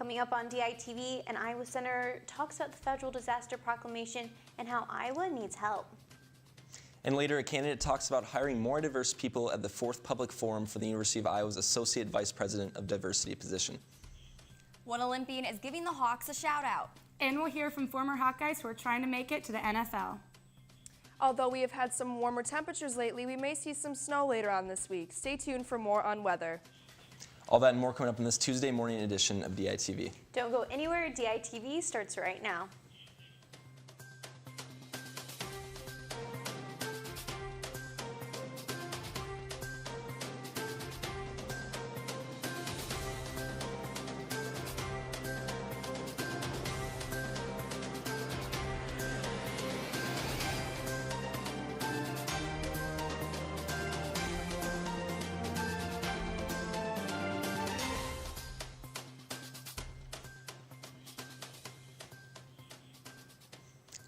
Coming up on DITV, an Iowa senator talks about the federal disaster proclamation and how Iowa needs help. And later, a candidate talks about hiring more diverse people at the 4th Public Forum for the University of Iowa's Associate Vice President of Diversity position. One Olympian is giving the Hawks a shout out. And we'll hear from former Hawkeyes who are trying to make it to the NFL. Although we have had some warmer temperatures lately, we may see some snow later on this week. Stay tuned for more on weather. All that and more coming up in this Tuesday morning edition of DITV. Don't go anywhere. DITV starts right now.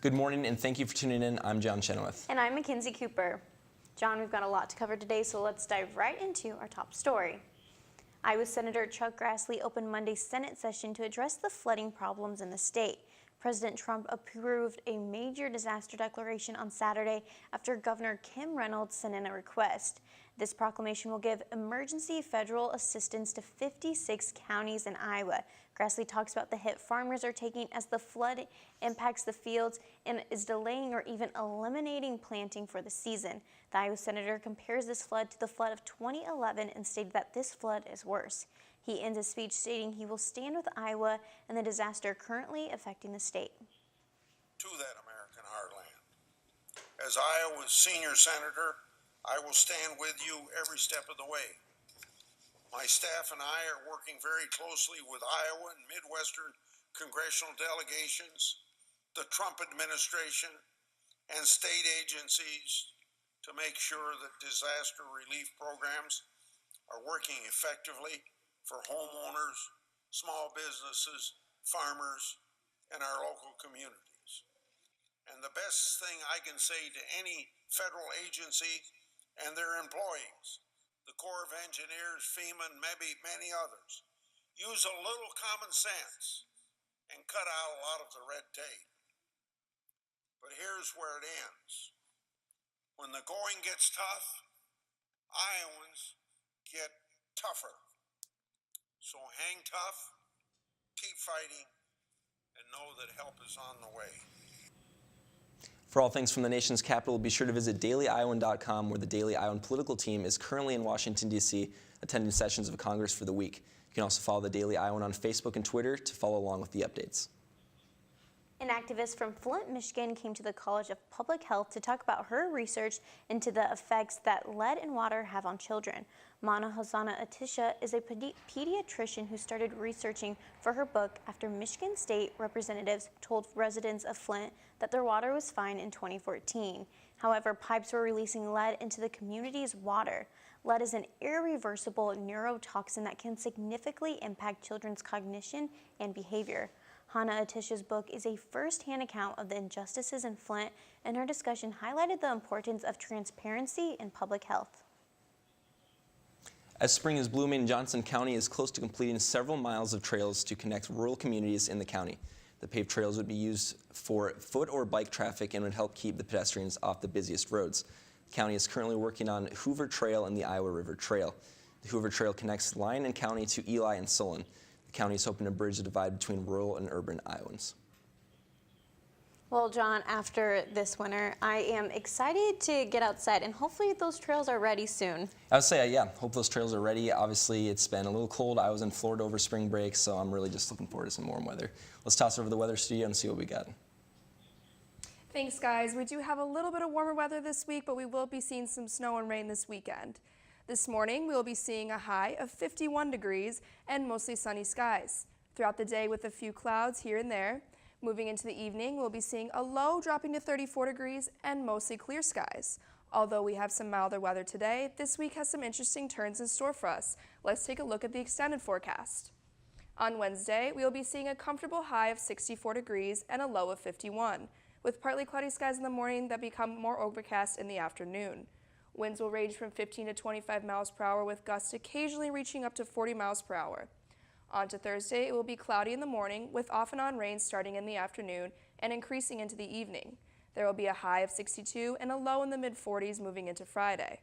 Good morning and thank you for tuning in. I'm John Chenoweth. And I'm Mackenzie Cooper. John, we've got a lot to cover today, so let's dive right into our top story. Iowa Senator Chuck Grassley opened Monday's Senate session to address the flooding problems in the state. President Trump approved a major disaster declaration on Saturday after Governor Kim Reynolds sent in a request. This proclamation will give emergency federal assistance to 56 counties in Iowa. Grassley talks about the hit farmers are taking as the flood impacts the fields and is delaying or even eliminating planting for the season. The Iowa senator compares this flood to the flood of 2011 and stated that this flood is worse. He ends his speech stating he will stand with Iowa and the disaster currently affecting the state. To that American heartland. As Iowa's senior senator, I will stand with you every step of the way. My staff and I are working very closely with Iowa and Midwestern congressional delegations, the Trump administration, and state agencies to make sure that disaster relief programs are working effectively for homeowners, small businesses, farmers, and our local communities. And the best thing I can say to any federal agency and their employees, the Corps of Engineers, FEMA, and maybe many others, use a little common sense and cut out a lot of the red tape. But here's where it ends. When the going gets tough, Iowans get tougher. So hang tough, keep fighting, and know that help is on the way. For all things from the nation's capital, be sure to visit dailyiowan.com, where the Daily Iowan political team is currently in Washington, D.C., attending sessions of Congress for the week. You can also follow the Daily Iowan on Facebook and Twitter to follow along with the updates. An activist from Flint, Michigan came to the College of Public Health to talk about her research into the effects that lead in water have on children. Mana Hosanna Atisha is a pediatrician who started researching for her book after Michigan State representatives told residents of Flint that their water was fine in 2014. However, pipes were releasing lead into the community's water. Lead is an irreversible neurotoxin that can significantly impact children's cognition and behavior. Hannah Atisha's book is a first-hand account of the injustices in Flint, and her discussion highlighted the importance of transparency in public health. As spring is blooming, Johnson County is close to completing several miles of trails to connect rural communities in the county. The paved trails would be used for foot or bike traffic and would help keep the pedestrians off the busiest roads. The county is currently working on Hoover Trail and the Iowa River Trail. The Hoover Trail connects Lyon and County to Ely and Solon. The county is hoping to bridge the divide between rural and urban Iowans. Well, John, after this winter, I am excited to get outside, and hopefully those trails are ready soon. I would say, yeah, hope those trails are ready. Obviously, it's been a little cold. I was in Florida over spring break, so I'm really just looking forward to some warm weather. Let's toss over the weather studio and see what we got. Thanks, guys. We do have a little bit of warmer weather this week, but we will be seeing some snow and rain this weekend. This morning, we will be seeing a high of 51 degrees and mostly sunny skies. Throughout the day with a few clouds here and there. Moving into the evening, we'll be seeing a low dropping to 34 degrees and mostly clear skies. Although we have some milder weather today, this week has some interesting turns in store for us. Let's take a look at the extended forecast. On Wednesday, we will be seeing a comfortable high of 64 degrees and a low of 51, with partly cloudy skies in the morning that become more overcast in the afternoon. Winds will range from 15 to 25 miles per hour with gusts occasionally reaching up to 40 miles per hour. On to Thursday, it will be cloudy in the morning with off and on rain starting in the afternoon and increasing into the evening. There will be a high of 62 and a low in the mid-40s moving into Friday.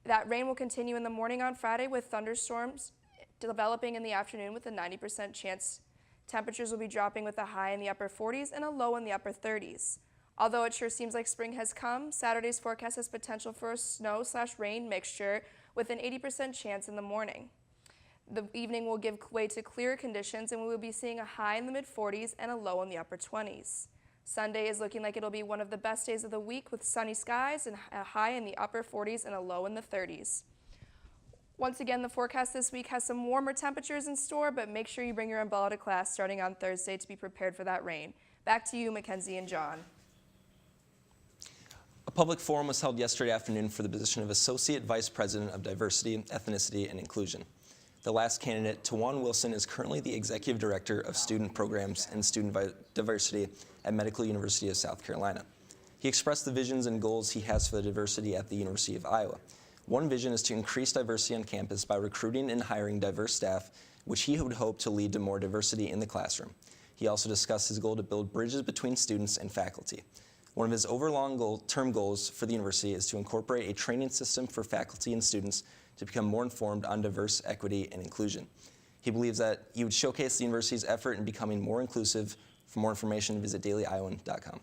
That rain will continue in the morning on Friday with thunderstorms developing in the afternoon with a 90% chance. Temperatures will be dropping with a high in the upper 40s and a low in the upper 30s. Although it sure seems like spring has come, Saturday's forecast has potential for a snow/rain mixture with an 80% chance in the morning. The evening will give way to clearer conditions and we will be seeing a high in the mid-40s and a low in the upper 20s. Sunday is looking like it'll be one of the best days of the week with sunny skies and a high in the upper 40s and a low in the 30s. Once again, the forecast this week has some warmer temperatures in store, but make sure you bring your umbrella to class starting on Thursday to be prepared for that rain. Back to you, Mackenzie and John. A public forum was held yesterday afternoon for the position of Associate Vice President of Diversity, Ethnicity, and Inclusion. The last candidate, Tawan Wilson, is currently the Executive Director of Student Programs and Student Diversity at Medical University of South Carolina. He expressed the visions and goals he has for the diversity at the University of Iowa. One vision is to increase diversity on campus by recruiting and hiring diverse staff, which he would hope to lead to more diversity in the classroom. He also discussed his goal to build bridges between students and faculty. One of his term goals for the university is to incorporate a training system for faculty and students to become more informed on diverse equity and inclusion. He believes that he would showcase the university's effort in becoming more inclusive. For more information, visit dailyiowan.com.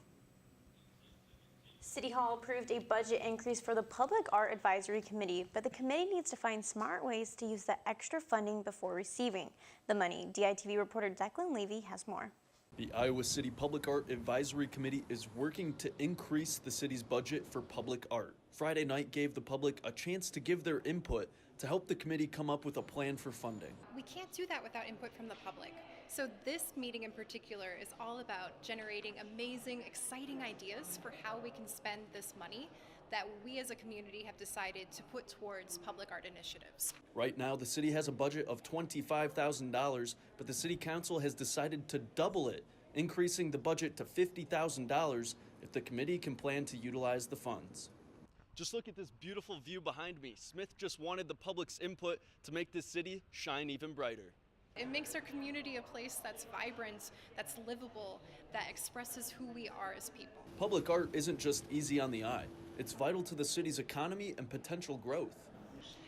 City Hall approved a budget increase for the Public Art Advisory Committee, but the committee needs to find smart ways to use the extra funding before receiving the money. DITV reporter Declan Levy has more. The Iowa City Public Art Advisory Committee is working to increase the city's budget for public art. Friday night gave the public a chance to give their input to help the committee come up with a plan for funding. We can't do that without input from the public. So this meeting in particular is all about generating amazing, exciting ideas for how we can spend this money that we as a community have decided to put towards public art initiatives. Right now, the city has a budget of $25,000, but the city council has decided to double it, increasing the budget to $50,000 if the committee can plan to utilize the funds. Just look at this beautiful view behind me. Smith just wanted the public's input to make this city shine even brighter. It makes our community a place that's vibrant, that's livable, that expresses who we are as people. Public art isn't just easy on the eye. It's vital to the city's economy and potential growth.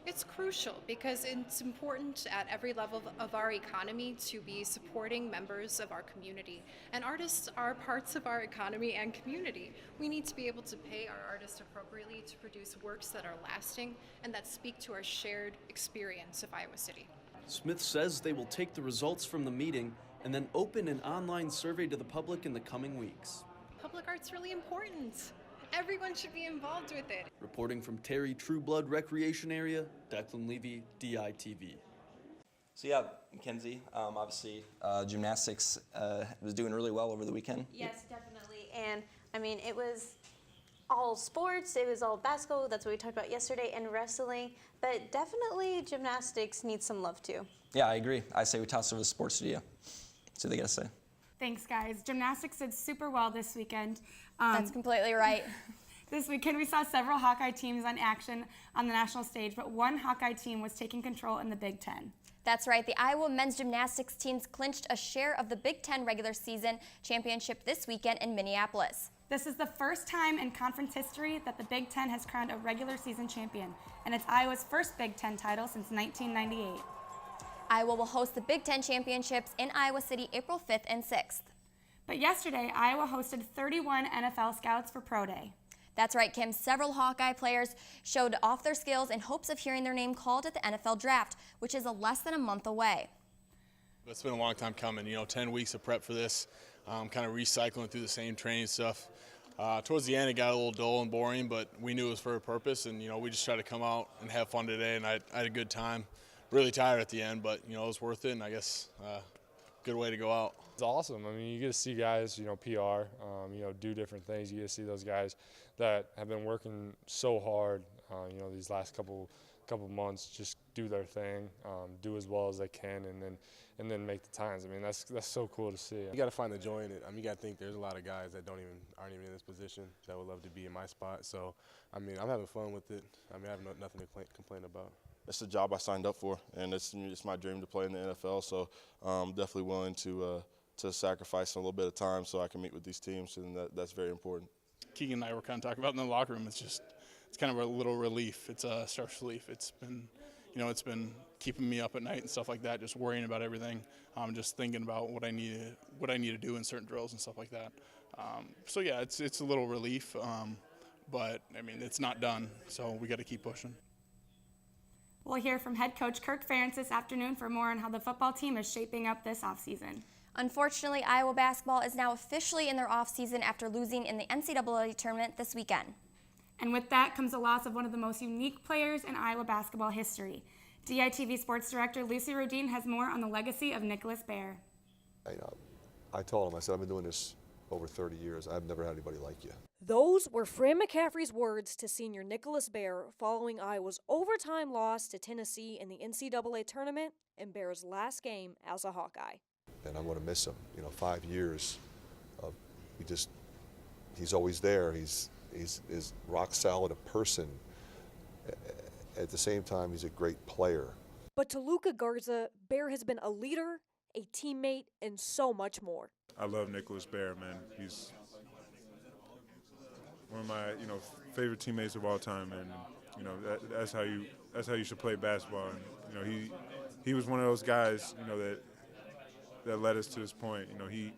It's crucial because it's important at every level of our economy to be supporting members of our community. And artists are parts of our economy and community. We need to be able to pay our artists appropriately to produce works that are lasting and that speak to our shared experience of Iowa City. Smith says they will take the results from the meeting and then open an online survey to the public in the coming weeks. Public art's really important. Everyone should be involved with it. Reporting from Terry Trueblood Recreation Area, Declan Levy, DITV. So yeah, Mackenzie, obviously gymnastics was doing really well over the weekend. Yes, definitely. And I mean, it was all sports, it was all basketball, that's what we talked about yesterday, and wrestling, but definitely gymnastics needs some love too. Yeah, I agree. I say we toss over the sports studio. See what they got to say. Thanks, guys. Gymnastics did super well this weekend. That's completely right. This weekend, we saw several Hawkeye teams on action on the national stage, but one Hawkeye team was taking control in the Big Ten. That's right. The Iowa men's gymnastics teams clinched a share of the Big Ten regular season championship this weekend in Minneapolis. This is the first time in conference history that the Big Ten has crowned a regular season champion, and it's Iowa's first Big Ten title since 1998. Iowa will host the Big Ten championships in Iowa City April 5th and 6th. But yesterday, Iowa hosted 31 NFL scouts for Pro Day. That's right, Kim. Several Hawkeye players showed off their skills in hopes of hearing their name called at the NFL draft, which is less than a month away. It's been a long time coming, 10 weeks of prep for this, kind of recycling through the same training stuff. Towards the end, it got a little dull and boring, but we knew it was for a purpose, and, we just tried to come out and have fun today, and I had a good time. Really tired at the end, but, it was worth it, and I guess good way to go out. It's awesome. I mean, you get to see guys, PR, do different things. You get to see those guys that have been working so hard, these last couple couple months just do their thing, do as well as they can, and then make the times. I mean, that's so cool to see. You got to find the joy in it. I mean, you got to think there's a lot of guys that aren't even in this position that would love to be in my spot. So, I mean, I'm having fun with it. I mean, I have nothing to complain about. It's the job I signed up for, and it's my dream to play in the NFL. So, I'm definitely willing to sacrifice a little bit of time so I can meet with these teams, and that's very important. Keegan and I were kind of talking about in the locker room. It's kind of a little relief. It's a stress relief. It's been keeping me up at night and stuff like that, just worrying about everything. Just thinking about what I need to do in certain drills and stuff like that. So yeah, it's a little relief, but I mean it's not done. So we got to keep pushing. We'll hear from head coach Kirk Ferentz this afternoon for more on how the football team is shaping up this offseason. Unfortunately, Iowa basketball is now officially in their offseason after losing in the NCAA tournament this weekend. And with that comes the loss of one of the most unique players in Iowa basketball history. DITV Sports Director Lucy Rodin has more on the legacy of Nicholas Baer. I told him, I said, I've been doing this over 30 years. I've never had anybody like you. Those were Fran McCaffrey's words to senior Nicholas Baer following Iowa's overtime loss to Tennessee in the NCAA tournament and Baer's last game as a Hawkeye. And I'm going to miss him. 5 years of he's always there. He's rock solid a person. At the same time, he's a great player. But to Luka Garza, Baer has been a leader, a teammate, and so much more. I love Nicholas Baer, man. He's one of my favorite teammates of all time, and that's how you should play basketball. And he was one of those guys that led us to this point. He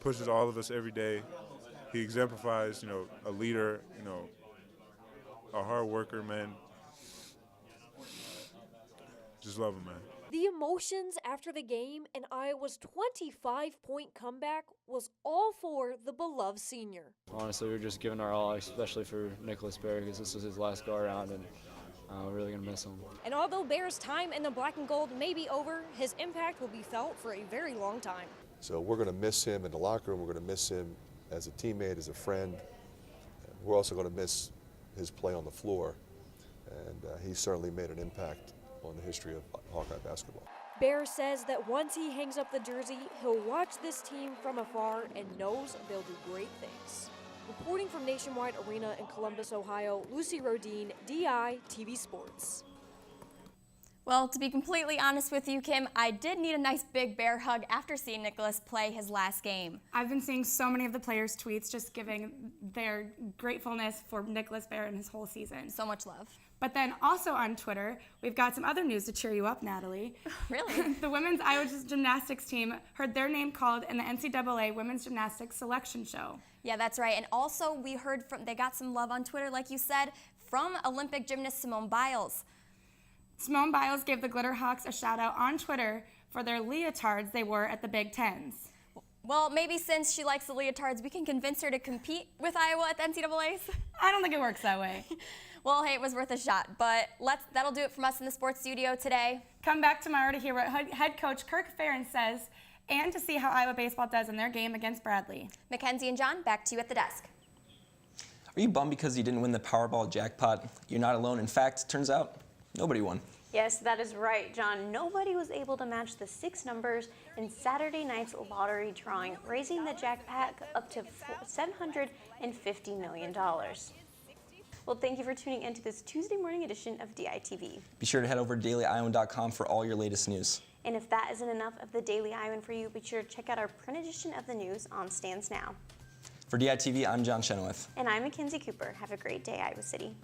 pushes all of us every day. He exemplifies a leader, a hard worker, man. Just love him, man. The emotions after the game and Iowa's 25-point comeback was all for the beloved senior. Honestly, we're just giving our all, especially for Nicholas Baer, because this was his last go-around, and we're really going to miss him. And although Baer's time in the black and gold may be over, his impact will be felt for a very long time. So we're going to miss him in the locker room. We're going to miss him as a teammate, as a friend. We're also going to miss his play on the floor. And he certainly made an impact on the history of Hawkeye basketball. Baer says that once he hangs up the jersey, he'll watch this team from afar and knows they'll do great things. Reporting from Nationwide Arena in Columbus, Ohio, Lucy Rodin, DITV Sports. Well, to be completely honest with you, Kim, I did need a nice big Baer hug after seeing Nicholas play his last game. I've been seeing so many of the players' tweets just giving their gratefulness for Nicholas Baer and his whole season. So much love. But then also on Twitter, we've got some other news to cheer you up, Natalie. Really? The women's Iowa gymnastics team heard their name called in the NCAA Women's Gymnastics Selection Show. Yeah, that's right. And also we heard they got some love on Twitter, like you said, from Olympic gymnast Simone Biles. Simone Biles gave the Glitterhawks a shout out on Twitter for their leotards they wore at the Big Tens. Well, maybe since she likes the leotards, we can convince her to compete with Iowa at the NCAAs. I don't think it works that way. Well, hey, it was worth a shot, but that'll do it from us in the sports studio today. Come back tomorrow to hear what head coach Kirk Ferentz says and to see how Iowa baseball does in their game against Bradley. Mackenzie and John, back to you at the desk. Are you bummed because you didn't win the Powerball jackpot? You're not alone. In fact, it turns out nobody won. Yes, that is right, John. Nobody was able to match the 6 numbers in Saturday night's lottery drawing, raising the jackpot up to $750 million. Well, thank you for tuning in to this Tuesday morning edition of DITV. Be sure to head over to dailyiowan.com for all your latest news. And if that isn't enough of the Daily Iowan for you, be sure to check out our print edition of the news on Stands Now. For DITV, I'm John Chenoweth. And I'm Mackenzie Cooper. Have a great day, Iowa City.